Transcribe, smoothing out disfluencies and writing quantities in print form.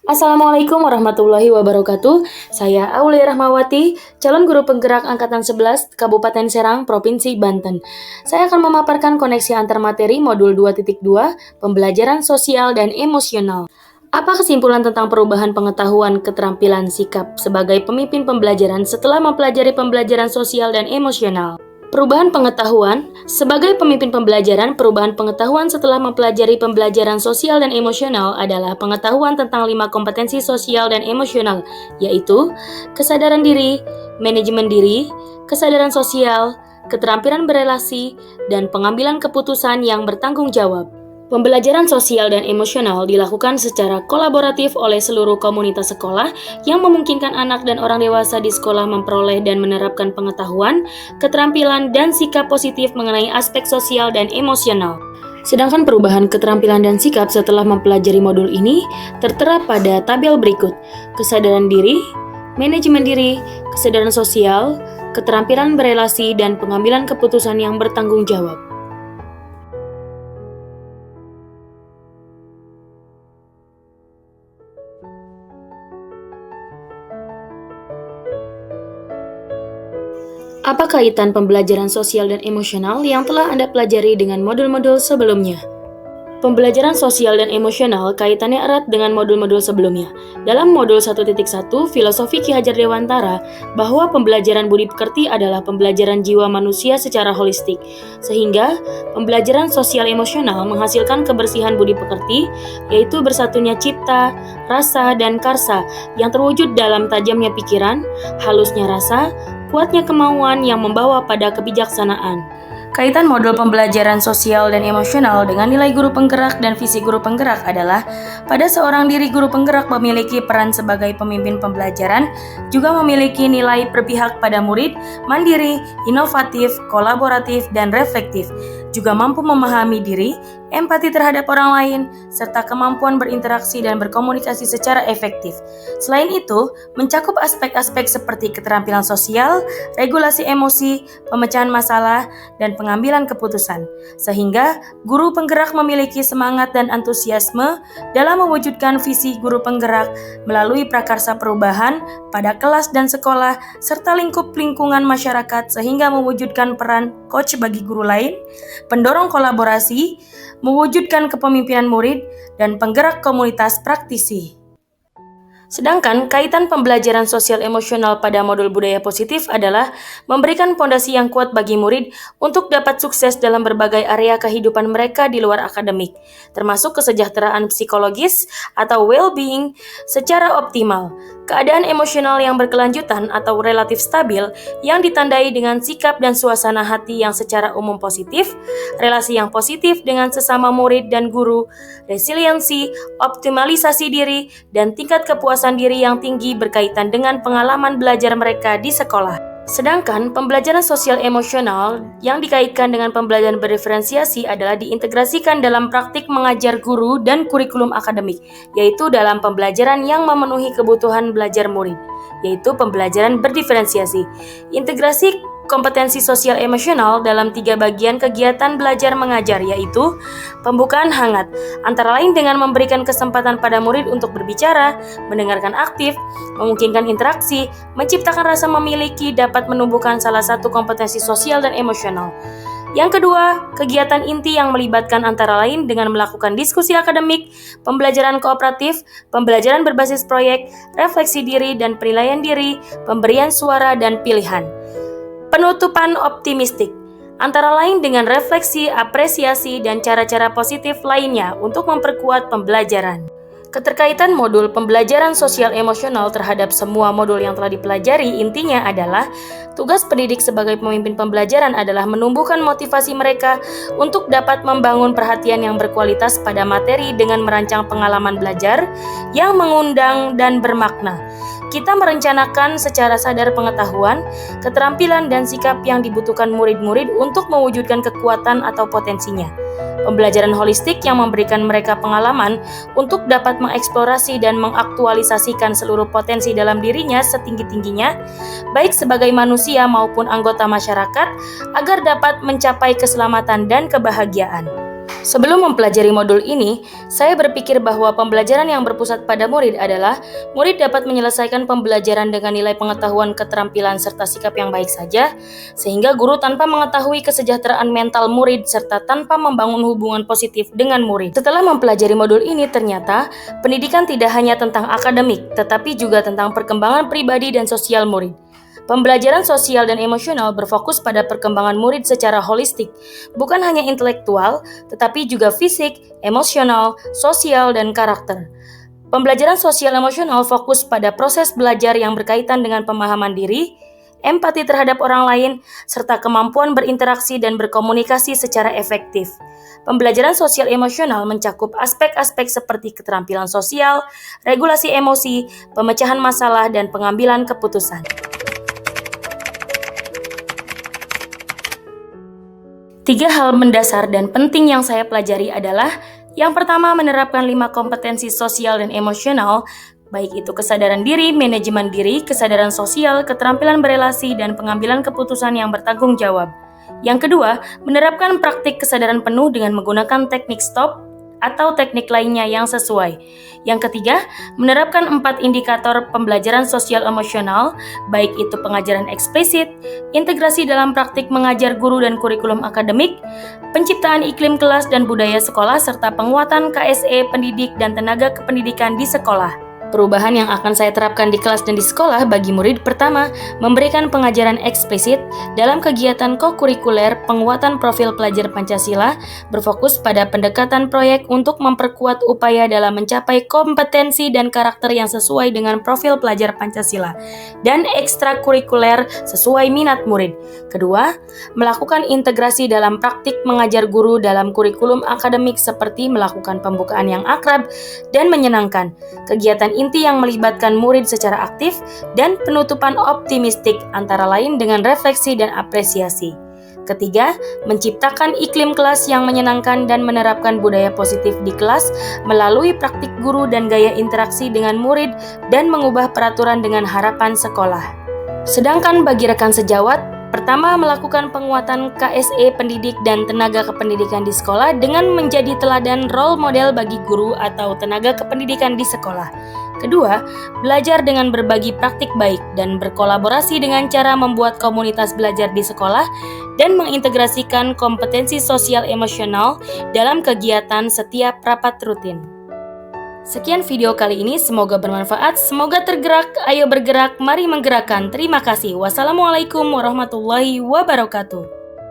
Assalamualaikum warahmatullahi wabarakatuh. Saya Aulia Rahmawati, calon guru penggerak Angkatan 11 Kabupaten Serang, Provinsi Banten. Saya akan memaparkan koneksi antar materi modul 2.2, pembelajaran sosial dan emosional. Apa kesimpulan tentang perubahan pengetahuan keterampilan sikap sebagai pemimpin pembelajaran setelah mempelajari pembelajaran sosial dan emosional? Perubahan pengetahuan sebagai pemimpin pembelajaran, perubahan pengetahuan setelah mempelajari pembelajaran sosial dan emosional adalah pengetahuan tentang 5 kompetensi sosial dan emosional, yaitu kesadaran diri, manajemen diri, kesadaran sosial, keterampilan berelasi, dan pengambilan keputusan yang bertanggung jawab. Pembelajaran sosial dan emosional dilakukan secara kolaboratif oleh seluruh komunitas sekolah yang memungkinkan anak dan orang dewasa di sekolah memperoleh dan menerapkan pengetahuan, keterampilan, dan sikap positif mengenai aspek sosial dan emosional. Sedangkan perubahan keterampilan dan sikap setelah mempelajari modul ini tertera pada tabel berikut: kesadaran diri, manajemen diri, kesadaran sosial, keterampilan berelasi, dan pengambilan keputusan yang bertanggung jawab. Apa kaitan pembelajaran sosial dan emosional yang telah Anda pelajari dengan modul-modul sebelumnya? Pembelajaran sosial dan emosional kaitannya erat dengan modul-modul sebelumnya. Dalam modul 1.1 Filosofi Ki Hajar Dewantara, bahwa pembelajaran budi pekerti adalah pembelajaran jiwa manusia secara holistik, sehingga pembelajaran sosial emosional menghasilkan kebersihan budi pekerti, yaitu bersatunya cipta, rasa, dan karsa yang terwujud dalam tajamnya pikiran, halusnya rasa, kuatnya kemauan yang membawa pada kebijaksanaan. Kaitan modul pembelajaran sosial dan emosional dengan nilai guru penggerak dan visi guru penggerak adalah pada seorang diri guru penggerak memiliki peran sebagai pemimpin pembelajaran, juga memiliki nilai berpihak pada murid, mandiri, inovatif, kolaboratif, dan reflektif, juga mampu memahami diri, empati terhadap orang lain, serta kemampuan berinteraksi dan berkomunikasi secara efektif. Selain itu, mencakup aspek-aspek seperti keterampilan sosial, regulasi emosi, pemecahan masalah, dan pengambilan keputusan, sehingga guru penggerak memiliki semangat dan antusiasme dalam mewujudkan visi guru penggerak melalui prakarsa perubahan pada kelas dan sekolah, serta lingkup lingkungan masyarakat sehingga mewujudkan peran coach bagi guru lain, pendorong kolaborasi, mewujudkan kepemimpinan murid, dan penggerak komunitas praktisi. Sedangkan kaitan pembelajaran sosial emosional pada modul budaya positif adalah memberikan pondasi yang kuat bagi murid untuk dapat sukses dalam berbagai area kehidupan mereka di luar akademik, termasuk kesejahteraan psikologis atau well-being secara optimal, keadaan emosional yang berkelanjutan atau relatif stabil yang ditandai dengan sikap dan suasana hati yang secara umum positif, relasi yang positif dengan sesama murid dan guru, resiliensi, optimalisasi diri, dan tingkat kepuasan diri yang tinggi berkaitan dengan pengalaman belajar mereka di sekolah. Sedangkan pembelajaran sosial emosional yang dikaitkan dengan pembelajaran berdiferensiasi adalah diintegrasikan dalam praktik mengajar guru dan kurikulum akademik, yaitu dalam pembelajaran yang memenuhi kebutuhan belajar murid, yaitu pembelajaran berdiferensiasi. Integrasi kompetensi sosial emosional dalam 3 bagian kegiatan belajar mengajar, yaitu pembukaan hangat, antara lain dengan memberikan kesempatan pada murid untuk berbicara, mendengarkan aktif, memungkinkan interaksi, menciptakan rasa memiliki, dapat menumbuhkan salah satu kompetensi sosial dan emosional. Yang kedua, kegiatan inti yang melibatkan antara lain dengan melakukan diskusi akademik, pembelajaran kooperatif, pembelajaran berbasis proyek, refleksi diri dan penilaian diri, pemberian suara dan pilihan. Penutupan optimistik, antara lain dengan refleksi, apresiasi, dan cara-cara positif lainnya untuk memperkuat pembelajaran. Keterkaitan modul pembelajaran sosial emosional terhadap semua modul yang telah dipelajari intinya adalah tugas pendidik sebagai pemimpin pembelajaran adalah menumbuhkan motivasi mereka untuk dapat membangun perhatian yang berkualitas pada materi dengan merancang pengalaman belajar yang mengundang dan bermakna. Kita merencanakan secara sadar pengetahuan, keterampilan, dan sikap yang dibutuhkan murid-murid untuk mewujudkan kekuatan atau potensinya. Pembelajaran holistik yang memberikan mereka pengalaman untuk dapat mengeksplorasi dan mengaktualisasikan seluruh potensi dalam dirinya setinggi-tingginya, baik sebagai manusia maupun anggota masyarakat, agar dapat mencapai keselamatan dan kebahagiaan. Sebelum mempelajari modul ini, saya berpikir bahwa pembelajaran yang berpusat pada murid adalah murid dapat menyelesaikan pembelajaran dengan nilai pengetahuan, keterampilan, serta sikap yang baik saja, sehingga guru tanpa mengetahui kesejahteraan mental murid serta tanpa membangun hubungan positif dengan murid. Setelah mempelajari modul ini, ternyata pendidikan tidak hanya tentang akademik, tetapi juga tentang perkembangan pribadi dan sosial murid. Pembelajaran sosial dan emosional berfokus pada perkembangan murid secara holistik, bukan hanya intelektual, tetapi juga fisik, emosional, sosial, dan karakter. Pembelajaran sosial emosional fokus pada proses belajar yang berkaitan dengan pemahaman diri, empati terhadap orang lain, serta kemampuan berinteraksi dan berkomunikasi secara efektif. Pembelajaran sosial emosional mencakup aspek-aspek seperti keterampilan sosial, regulasi emosi, pemecahan masalah, dan pengambilan keputusan. Tiga hal mendasar dan penting yang saya pelajari adalah yang pertama, menerapkan 5 kompetensi sosial dan emosional, baik itu kesadaran diri, manajemen diri, kesadaran sosial, keterampilan berelasi, dan pengambilan keputusan yang bertanggung jawab. Yang kedua, menerapkan praktik kesadaran penuh dengan menggunakan teknik STOP atau teknik lainnya yang sesuai. Yang ketiga, menerapkan 4 indikator pembelajaran sosial emosional, baik itu pengajaran eksplisit, integrasi dalam praktik mengajar guru dan kurikulum akademik, penciptaan iklim kelas dan budaya sekolah, serta penguatan KSE pendidik dan tenaga kependidikan di sekolah. Perubahan yang akan saya terapkan di kelas dan di sekolah bagi murid pertama, memberikan pengajaran eksplisit dalam kegiatan kokurikuler penguatan profil pelajar Pancasila berfokus pada pendekatan proyek untuk memperkuat upaya dalam mencapai kompetensi dan karakter yang sesuai dengan profil pelajar Pancasila dan ekstrakurikuler sesuai minat murid. Kedua, melakukan integrasi dalam praktik mengajar guru dalam kurikulum akademik seperti melakukan pembukaan yang akrab dan menyenangkan, kegiatan inti yang melibatkan murid secara aktif, dan penutupan optimistik antara lain dengan refleksi dan apresiasi. Ketiga, menciptakan iklim kelas yang menyenangkan dan menerapkan budaya positif di kelas melalui praktik guru dan gaya interaksi dengan murid dan mengubah peraturan dengan harapan sekolah. Sedangkan bagi rekan sejawat, pertama, melakukan penguatan KSE pendidik dan tenaga kependidikan di sekolah dengan menjadi teladan role model bagi guru atau tenaga kependidikan di sekolah. Kedua, belajar dengan berbagi praktik baik dan berkolaborasi dengan cara membuat komunitas belajar di sekolah dan mengintegrasikan kompetensi sosial emosional dalam kegiatan setiap rapat rutin. Sekian video kali ini, semoga bermanfaat, semoga tergerak, ayo bergerak, mari menggerakkan. Terima kasih. Wassalamualaikum warahmatullahi wabarakatuh.